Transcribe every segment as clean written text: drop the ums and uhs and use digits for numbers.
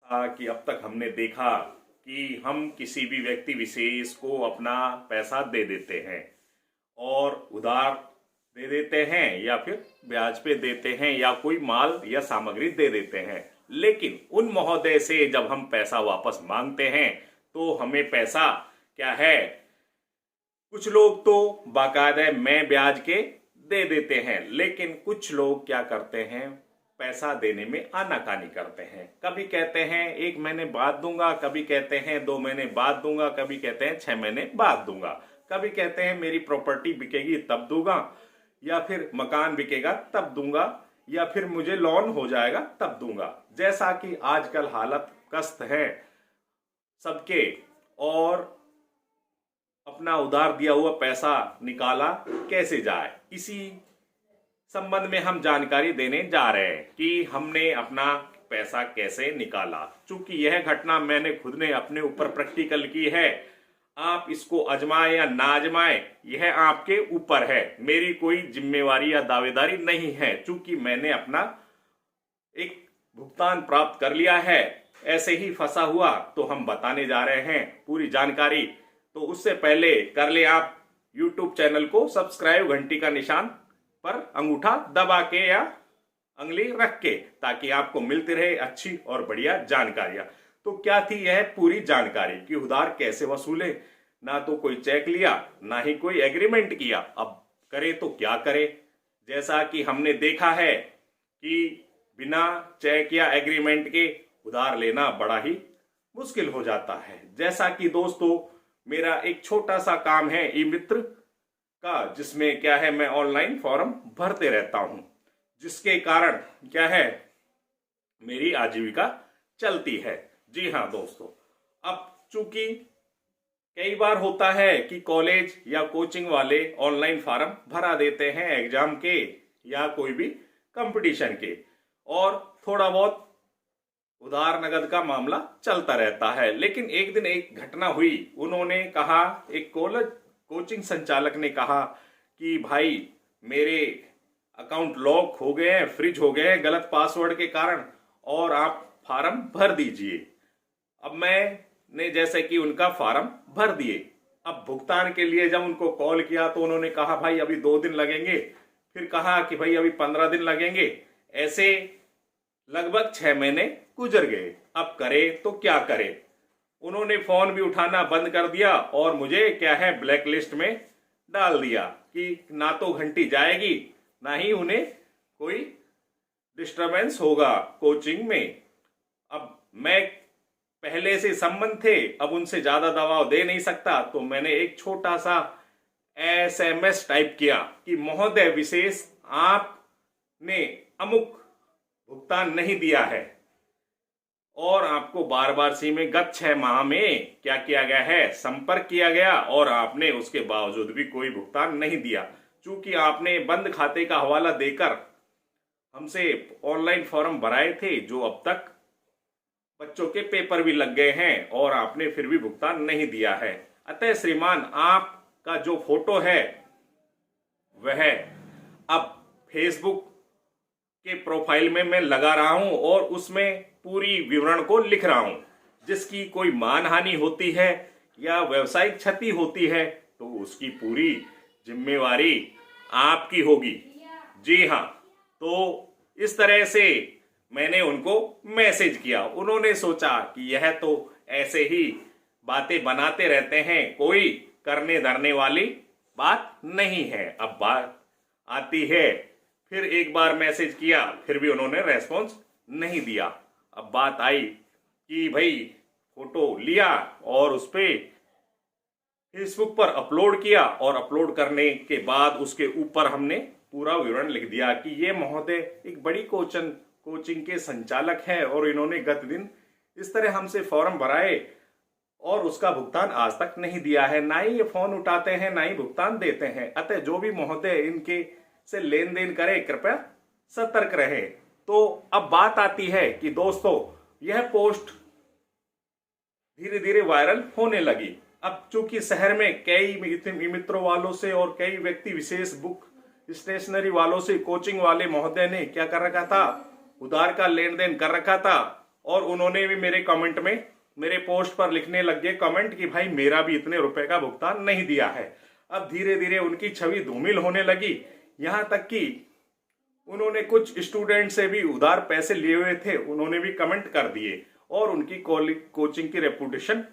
कि अब तक हमने देखा कि हम किसी भी व्यक्ति विशेष को अपना पैसा दे देते हैं और उधार दे देते हैं या फिर ब्याज पे देते हैं या कोई माल या सामग्री दे देते हैं। लेकिन उन महोदय से जब हम पैसा वापस मांगते हैं तो हमें पैसा क्या है, कुछ लोग तो बाकायदा मैं ब्याज के दे देते हैं, लेकिन कुछ लोग क्या करते हैं, पैसा देने में आनाकानी करते हैं। कभी कहते हैं 1 महीने बाद दूंगा, कभी कहते हैं 2 महीने बाद दूंगा, कभी कहते हैं 6 महीने बाद दूंगा, कभी कहते हैं मेरी प्रॉपर्टी बिकेगी तब दूंगा, या फिर मकान बिकेगा तब दूंगा, या फिर मुझे लोन हो जाएगा तब दूंगा। जैसा कि आजकल हालत कस्त है सबके, और अपना उधार दिया हुआ पैसा निकाला कैसे जाए, इसी संबंध में हम जानकारी देने जा रहे हैं कि हमने अपना पैसा कैसे निकाला। चूंकि यह घटना मैंने खुद ने अपने ऊपर प्रैक्टिकल की है, आप इसको अजमाएं या ना आजमाएं यह आपके ऊपर है, मेरी कोई जिम्मेवारी या दावेदारी नहीं है। चूंकि मैंने अपना एक भुगतान प्राप्त कर लिया है, ऐसे ही फंसा हुआ तो हम बताने जा रहे हैं पूरी जानकारी। तो उससे पहले कर ले आप YouTube चैनल को सब्सक्राइब, घंटी का निशान पर अंगूठा दबा के या अंगली रख के, ताकि आपको मिलती रहे अच्छी और बढ़िया जानकारियां। तो क्या थी यह पूरी जानकारी कि उधार कैसे वसूले। ना तो कोई चेक लिया, ना ही कोई एग्रीमेंट किया, अब करे तो क्या करे। जैसा कि हमने देखा है कि बिना चेक या एग्रीमेंट के उधार लेना बड़ा ही मुश्किल हो जाता है। जैसा कि दोस्तों मेरा एक छोटा सा काम है ई मित्र का, जिसमें क्या है मैं ऑनलाइन फॉर्म भरते रहता हूं, जिसके कारण क्या है मेरी आजीविका चलती है। जी हाँ दोस्तों, अब चूंकि कई बार होता है कि कॉलेज या कोचिंग वाले ऑनलाइन फॉर्म भरा देते हैं एग्जाम के या कोई भी कंपटीशन के, और थोड़ा बहुत उधार नगद का मामला चलता रहता है। लेकिन एक दिन एक घटना हुई, उन्होंने कहा, एक कॉलेज कोचिंग संचालक ने कहा कि भाई मेरे अकाउंट लॉक हो गए हैं, फ्रीज हो गए हैं गलत पासवर्ड के कारण, और आप फार्म भर दीजिए। अब मैंने जैसे कि उनका फार्म भर दिए। अब भुगतान के लिए जब उनको कॉल किया तो उन्होंने कहा भाई अभी 2 दिन लगेंगे, फिर कहा कि भाई अभी 15 दिन लगेंगे। ऐसे लगभग 6 महीने गुजर गए। अब करे तो क्या करे, उन्होंने फोन भी उठाना बंद कर दिया और मुझे क्या है ब्लैक लिस्ट में डाल दिया कि ना तो घंटी जाएगी ना ही उन्हें कोई डिस्टरबेंस होगा कोचिंग में। अब मैं पहले से संबंध थे, अब उनसे ज्यादा दबाव दे नहीं सकता, तो मैंने एक छोटा सा SMS टाइप किया कि महोदय विशेष आपने अमुक भुगतान नहीं दिया है और आपको बार बार सी में गत 6 माह में क्या किया गया है, संपर्क किया गया और आपने उसके बावजूद भी कोई भुगतान नहीं दिया। चूंकि आपने बंद खाते का हवाला देकर हमसे ऑनलाइन फॉर्म भराए थे, जो अब तक बच्चों के पेपर भी लग गए हैं, और आपने फिर भी भुगतान नहीं दिया है। अतः श्रीमान आपका जो फोटो है वह अब फेसबुक के प्रोफाइल में मैं लगा रहा हूं और उसमें पूरी विवरण को लिख रहा हूं। जिसकी कोई मानहानि होती है या व्यवसायिक क्षति होती है तो उसकी पूरी जिम्मेवारी आपकी होगी। जी हाँ, तो इस तरह से मैंने उनको मैसेज किया। उन्होंने सोचा कि यह तो ऐसे ही बातें बनाते रहते हैं, कोई करने धरने वाली बात नहीं है। अब बात आती है, फिर एक बार मैसेज किया, फिर भी उन्होंने रेस्पॉन्स नहीं दिया। अब बात आई कि भाई फोटो लिया और उस पे फेसबुक पर अपलोड किया, और अपलोड करने के बाद उसके ऊपर हमने पूरा विवरण लिख दिया कि ये महोदय एक बड़ी कोचिंग के संचालक हैं और इन्होंने गत दिन इस तरह हमसे फॉर्म भराए और उसका भुगतान आज तक नहीं दिया है, ना ही ये फोन उठाते हैं ना ही भुगतान देते हैं। अतः जो भी महोदय इनके से लेन देन करे कृपया सतर्क रहे। तो अब बात आती है कि दोस्तों यह पोस्ट धीरे धीरे वायरल होने लगी। अब चूंकि शहर में कई मित्रों वालों से और कई व्यक्ति विशेष बुक स्टेशनरी वालों से कोचिंग वाले महोदय ने क्या कर रखा था, उधार का लेन देन कर रखा था, और उन्होंने भी मेरे कमेंट में, मेरे पोस्ट पर लिखने लग गए कमेंट कि भाई मेरा भी इतने रुपए का भुगतान नहीं दिया है। अब धीरे धीरे उनकी छवि धूमिल होने लगी, यहां तक कि उन्होंने कुछ स्टूडेंट से भी उधार पैसे लिए हुए थे, उन्होंने भी कमेंट कर दिए और उनकी कोचिंग की रेपुटेशन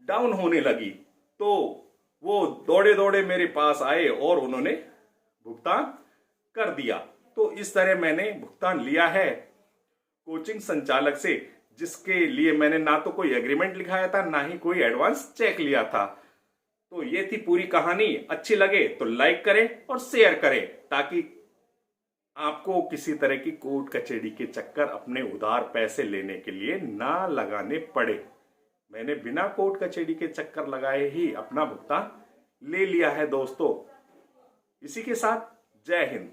डाउन होने लगी। तो वो दौड़े दौड़े मेरे पास आए और उन्होंने भुगतान कर दिया। तो इस तरह मैंने भुगतान लिया है कोचिंग संचालक से, जिसके लिए मैंने ना तो कोई एग्रीमेंट लिखाया था, ना ही कोई एडवांस चेक लिया था। तो ये थी पूरी कहानी। अच्छी लगे तो लाइक करें और शेयर करें, ताकि आपको किसी तरह की कोर्ट कचहरी के चक्कर अपने उधार पैसे लेने के लिए ना लगाने पड़े। मैंने बिना कोर्ट कचहरी के चक्कर लगाए ही अपना भुगतान ले लिया है दोस्तों। इसी के साथ जय हिंद।